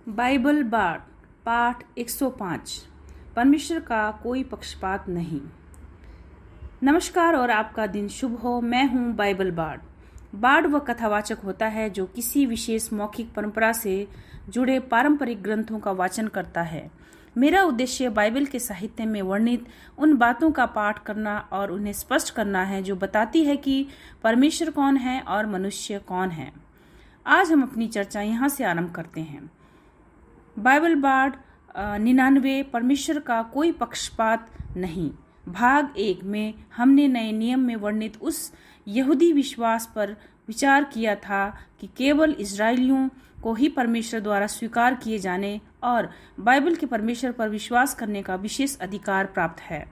Bible पाठ 105। परमेश्वर का कोई पक्षपात नहीं। नमस्कार और आपका दिन शुभ हो। मैं हूं बाइबल बार्ड वह कथावाचक होता है जो किसी विशेष मौखिक परंपरा से जुड़े पारंपरिक ग्रंथों का वाचन करता है। मेरा उद्देश्य बाइबल के साहित्य में वर्णित उन बातों का पाठ करना और उन्हें स्पष्ट करना है जो बताती है कि परमेश्वर कौन है और मनुष्य कौन है। आज हम अपनी चर्चा यहाँ से आरंभ करते हैं। बाइबल 99 परमेश्वर का कोई पक्षपात नहीं। भाग 1 में हमने नए नियम में वर्णित उस यहूदी विश्वास पर विचार किया था कि केवल इजरायलियों को ही परमेश्वर द्वारा स्वीकार किए जाने और बाइबल के परमेश्वर पर विश्वास करने का विशेष अधिकार प्राप्त है।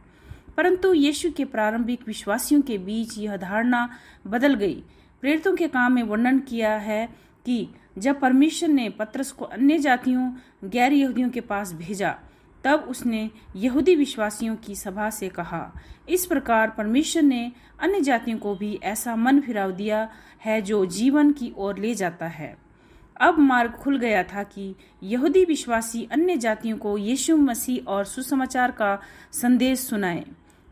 परंतु यीशु के प्रारंभिक विश्वासियों के बीच यह धारणा बदल गई। प्रेरितों के काम में वर्णन किया है कि जब परमेश्वर ने पतरस को अन्य जातियों गैर यहूदियों के पास भेजा, तब उसने यहूदी विश्वासियों की सभा से कहा, इस प्रकार परमेश्वर ने अन्य जातियों को भी ऐसा मन फिराव दिया है जो जीवन की ओर ले जाता है। अब मार्ग खुल गया था कि यहूदी विश्वासी अन्य जातियों को यीशु मसीह और सुसमाचार का संदेश सुनाएं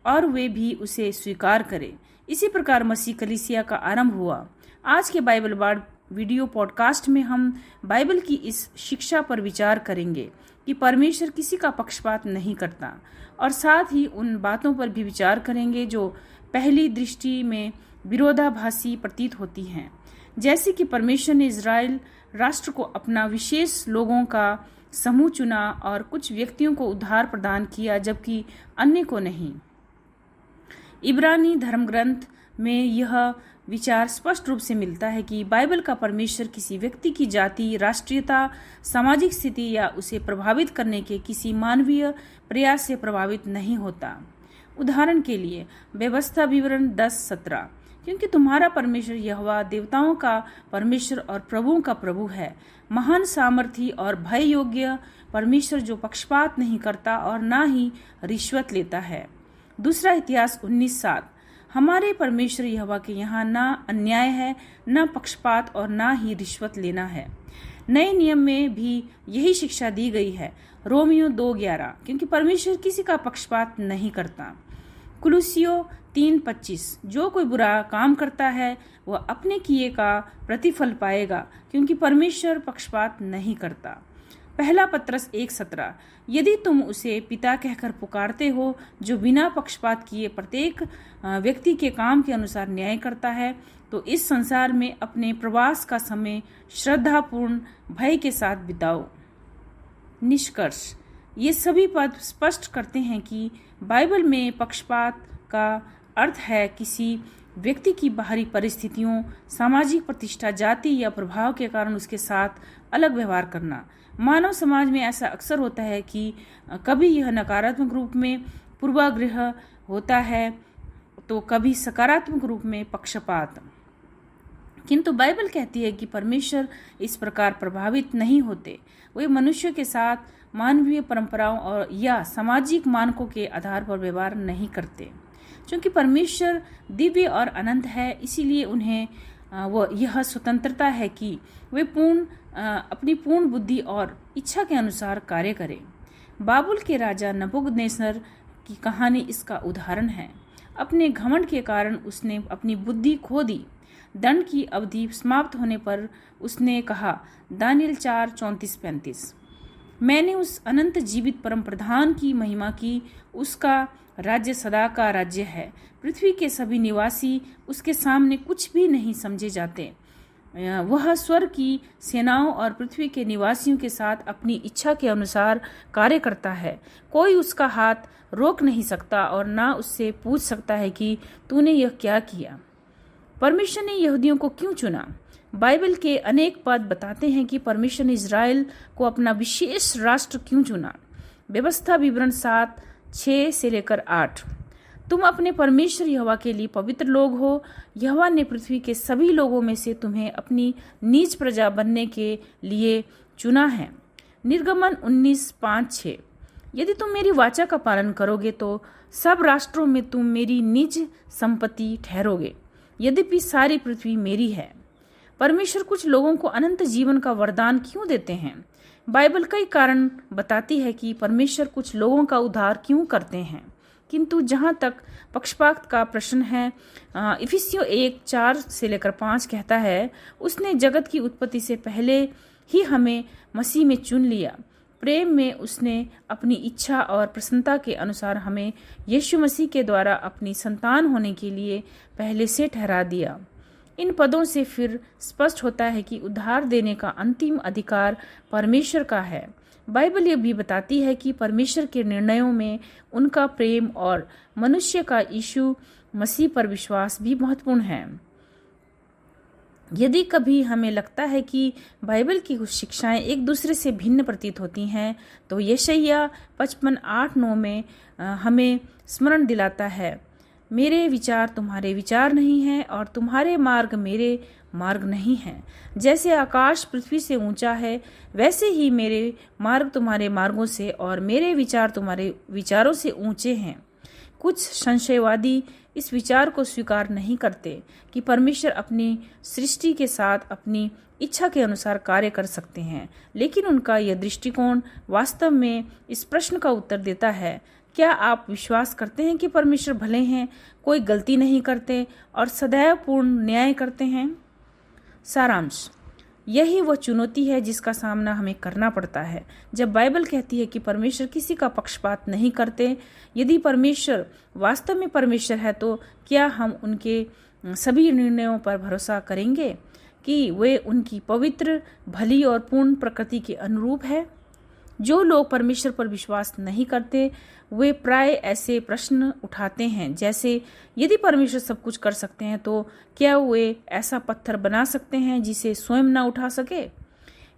और वे भी उसे स्वीकार करें। इसी प्रकार मसीह कलीसिया का आरंभ हुआ। आज के बाइबल बार्ड वीडियो पॉडकास्ट में हम बाइबल की इस शिक्षा पर विचार करेंगे कि परमेश्वर किसी का पक्षपात नहीं करता, और साथ ही उन बातों पर भी विचार करेंगे जो पहली दृष्टि में विरोधाभासी प्रतीत होती हैं, जैसे कि परमेश्वर ने इजराइल राष्ट्र को अपना विशेष लोगों का समूह चुना और कुछ व्यक्तियों को उद्धार प्रदान किया जबकि अन्य को नहीं। इब्रानी धर्म ग्रंथ में यह विचार स्पष्ट रूप से मिलता है कि बाइबल का परमेश्वर किसी व्यक्ति की जाति, राष्ट्रीयता, सामाजिक स्थिति या उसे प्रभावित करने के किसी मानवीय प्रयास से प्रभावित नहीं होता। उदाहरण के लिए व्यवस्था विवरण 10:17, क्योंकि तुम्हारा परमेश्वर यहोवा देवताओं का परमेश्वर और प्रभुओं का प्रभु है, महान सामर्थी और भय योग्य परमेश्वर जो पक्षपात नहीं करता और ना ही रिश्वत लेता है। दूसरा इतिहास 19:7, हमारे परमेश्वर यहोवा के यहाँ ना अन्याय है, ना पक्षपात और ना ही रिश्वत लेना है। नए नियम में भी यही शिक्षा दी गई है। रोमियो 2:11, क्योंकि परमेश्वर किसी का पक्षपात नहीं करता। कुलुसियो 3:25, जो कोई बुरा काम करता है वह अपने किए का प्रतिफल पाएगा, क्योंकि परमेश्वर पक्षपात नहीं करता। पहला पत्रस 1:17, यदि तुम उसे पिता कहकर पुकारते हो जो बिना पक्षपात किए प्रत्येक व्यक्ति के काम के अनुसार न्याय करता है, तो इस संसार में अपने प्रवास का समय श्रद्धापूर्ण भय के साथ बिताओ। निष्कर्ष, ये सभी पद स्पष्ट करते हैं कि बाइबल में पक्षपात का अर्थ है किसी व्यक्ति की बाहरी परिस्थितियों, सामाजिक प्रतिष्ठा, जाति या प्रभाव के कारण उसके साथ अलग व्यवहार करना। मानव समाज में ऐसा अक्सर होता है कि कभी यह नकारात्मक रूप में पूर्वाग्रह होता है तो कभी सकारात्मक रूप में पक्षपात। किंतु बाइबल कहती है कि परमेश्वर इस प्रकार प्रभावित नहीं होते। वे मनुष्य के साथ मानवीय परंपराओं और या सामाजिक मानकों के आधार पर व्यवहार नहीं करते। क्योंकि परमेश्वर दिव्य और अनंत है, इसीलिए उन्हें यह स्वतंत्रता है कि वे अपनी पूर्ण बुद्धि और इच्छा के अनुसार कार्य करें। बाबुल के राजा नबूकदनेस्सर की कहानी इसका उदाहरण है। अपने घमंड के कारण उसने अपनी बुद्धि खो दी। दंड की अवधि समाप्त होने पर उसने कहा, दानियल 4:34-35, मैंने उस अनंत जीवित परम प्रधान की महिमा की, उसका राज्य सदा का राज्य है। पृथ्वी के सभी निवासी उसके सामने कुछ भी नहीं समझे जाते। वह स्वर्ग की सेनाओं और पृथ्वी के निवासियों के साथ अपनी इच्छा के अनुसार कार्य करता है। कोई उसका हाथ रोक नहीं सकता और ना उससे पूछ सकता है कि तूने यह क्या किया। परमेश्वर ने यहूदियों को क्यों चुना? बाइबल के अनेक पद बताते हैं कि परमेश्वर ने इजराइल को अपना विशेष राष्ट्र क्यों चुना। व्यवस्था विवरण 7:6-8, तुम अपने परमेश्वर यहोवा के लिए पवित्र लोग हो। यहोवा ने पृथ्वी के सभी लोगों में से तुम्हें अपनी निज प्रजा बनने के लिए चुना है। निर्गमन 19:5-6, यदि तुम मेरी वाचा का पालन करोगे तो सब राष्ट्रों में तुम मेरी निज संपत्ति ठहरोगे, यद्यपि सारी पृथ्वी मेरी है। परमेश्वर कुछ लोगों को अनंत जीवन का वरदान क्यों देते हैं? बाइबल कई कारण बताती है कि परमेश्वर कुछ लोगों का उद्धार क्यों करते हैं, किंतु जहाँ तक पक्षपात का प्रश्न है, इफिसियों 1:4-5 कहता है, उसने जगत की उत्पत्ति से पहले ही हमें मसीह में चुन लिया। प्रेम में उसने अपनी इच्छा और प्रसन्नता के अनुसार हमें यीशु मसीह के द्वारा अपनी संतान होने के लिए पहले से ठहरा दिया। इन पदों से फिर स्पष्ट होता है कि उद्धार देने का अंतिम अधिकार परमेश्वर का है। बाइबल ये भी बताती है कि परमेश्वर के निर्णयों में उनका प्रेम और मनुष्य का यीशु मसीह पर विश्वास भी महत्वपूर्ण है। यदि कभी हमें लगता है कि बाइबल की कुछ शिक्षाएं एक दूसरे से भिन्न प्रतीत होती हैं, तो यशायाह 55:8-9 में हमें स्मरण दिलाता है, मेरे विचार तुम्हारे विचार नहीं हैं और तुम्हारे मार्ग मेरे मार्ग नहीं हैं। जैसे आकाश पृथ्वी से ऊंचा है, वैसे ही मेरे मार्ग तुम्हारे मार्गों से और मेरे विचार तुम्हारे विचारों से ऊंचे हैं। कुछ संशयवादी इस विचार को स्वीकार नहीं करते कि परमेश्वर अपनी सृष्टि के साथ अपनी इच्छा के अनुसार कार्य कर सकते हैं, लेकिन उनका यह दृष्टिकोण वास्तव में इस प्रश्न का उत्तर देता है, क्या आप विश्वास करते हैं कि परमेश्वर भले हैं, कोई गलती नहीं करते और सदैव पूर्ण न्याय करते हैं? सारांश, यही वह चुनौती है जिसका सामना हमें करना पड़ता है जब बाइबल कहती है कि परमेश्वर किसी का पक्षपात नहीं करते। यदि परमेश्वर वास्तव में परमेश्वर है, तो क्या हम उनके सभी निर्णयों पर भरोसा करेंगे कि वे उनकी पवित्र, भली और पूर्ण प्रकृति के अनुरूप है? जो लोग परमेश्वर पर विश्वास नहीं करते, वे प्राय ऐसे प्रश्न उठाते हैं जैसे, यदि परमेश्वर सब कुछ कर सकते हैं तो क्या वे ऐसा पत्थर बना सकते हैं जिसे स्वयं न उठा सके?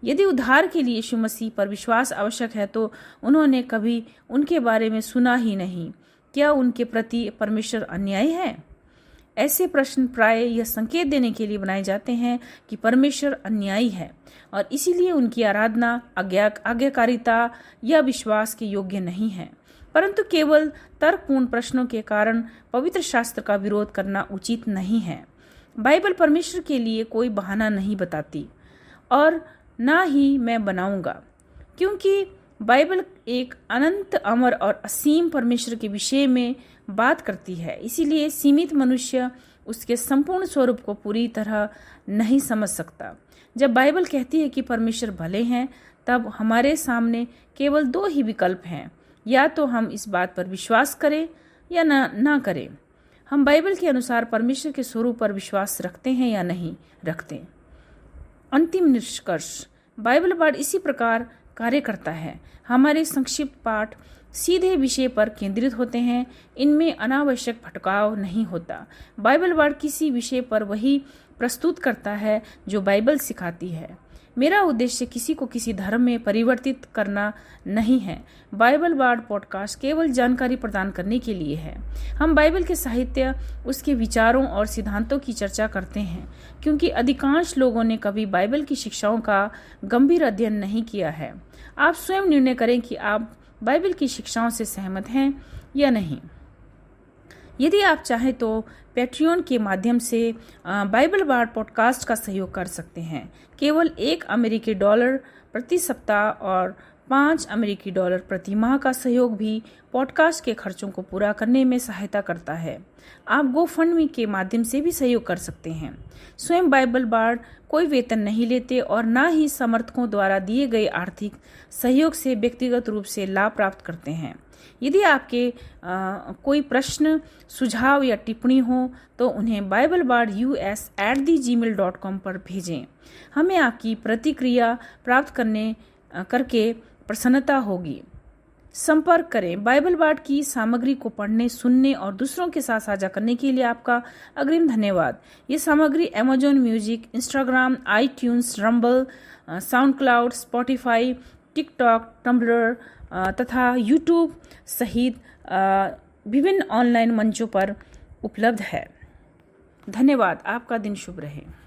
यदि उद्धार के लिए यीशु मसीह पर विश्वास आवश्यक है, तो उन्होंने कभी उनके बारे में सुना ही नहीं। क्या उनके प्रति परमेश्वर अन्यायी है? ऐसे प्रश्न प्राय यह संकेत देने के लिए बनाए जाते हैं कि परमेश्वर अन्यायी है और इसीलिए उनकी आराधना आज्ञाकारिता या विश्वास के योग्य नहीं है। परंतु केवल तर्कपूर्ण प्रश्नों के कारण पवित्र शास्त्र का विरोध करना उचित नहीं है। बाइबल परमेश्वर के लिए कोई बहाना नहीं बताती और ना ही मैं बनाऊंगा, क्योंकि बाइबल एक अनंत, अमर और असीम परमेश्वर के विषय में बात करती है। इसीलिए सीमित मनुष्य उसके संपूर्ण स्वरूप को पूरी तरह नहीं समझ सकता। जब बाइबल कहती है कि परमेश्वर भले हैं, तब हमारे सामने केवल दो ही विकल्प हैं, या तो हम इस बात पर विश्वास करें या ना करें। हम बाइबल के अनुसार परमेश्वर के स्वरूप पर विश्वास रखते हैं या नहीं रखते। अंतिम निष्कर्ष, बाइबल पाठ इसी प्रकार कार्य करता है। हमारे संक्षिप्त पाठ सीधे विषय पर केंद्रित होते हैं, इनमें अनावश्यक भटकाव नहीं होता। बाइबल पाठ किसी विषय पर वही प्रस्तुत करता है जो बाइबल सिखाती है। मेरा उद्देश्य किसी को किसी धर्म में परिवर्तित करना नहीं है। बाइबल बार्ड पॉडकास्ट केवल जानकारी प्रदान करने के लिए है। हम बाइबल के साहित्य, उसके विचारों और सिद्धांतों की चर्चा करते हैं, क्योंकि अधिकांश लोगों ने कभी बाइबल की शिक्षाओं का गंभीर अध्ययन नहीं किया है। आप स्वयं निर्णय करें कि आप बाइबल की शिक्षाओं से सहमत हैं या नहीं। यदि आप चाहें तो पैट्रियन के माध्यम से बाइबल बार्ड पॉडकास्ट का सहयोग कर सकते हैं। केवल $1 प्रति सप्ताह और $5 प्रति माह का सहयोग भी पॉडकास्ट के खर्चों को पूरा करने में सहायता करता है। आप गोफंडमी के माध्यम से भी सहयोग कर सकते हैं। स्वयं बाइबल बार्ड कोई वेतन नहीं लेते और न ही समर्थकों द्वारा दिए गए आर्थिक सहयोग से व्यक्तिगत रूप से लाभ प्राप्त करते हैं। यदि आपके कोई प्रश्न, सुझाव या टिप्पणी हो तो उन्हें biblebards@gmail.com पर भेजें। हमें आपकी प्रतिक्रिया प्राप्त करके प्रसन्नता होगी। संपर्क करें। बाइबल बार्ड की सामग्री को पढ़ने, सुनने और दूसरों के साथ साझा करने के लिए आपका अग्रिम धन्यवाद। ये सामग्री Amazon music, Instagram, iTunes, Rumble, SoundCloud, Spotify, TikTok, Tumblr तथा यूट्यूब सहित विभिन्न ऑनलाइन मंचों पर उपलब्ध है। धन्यवाद। आपका दिन शुभ रहे।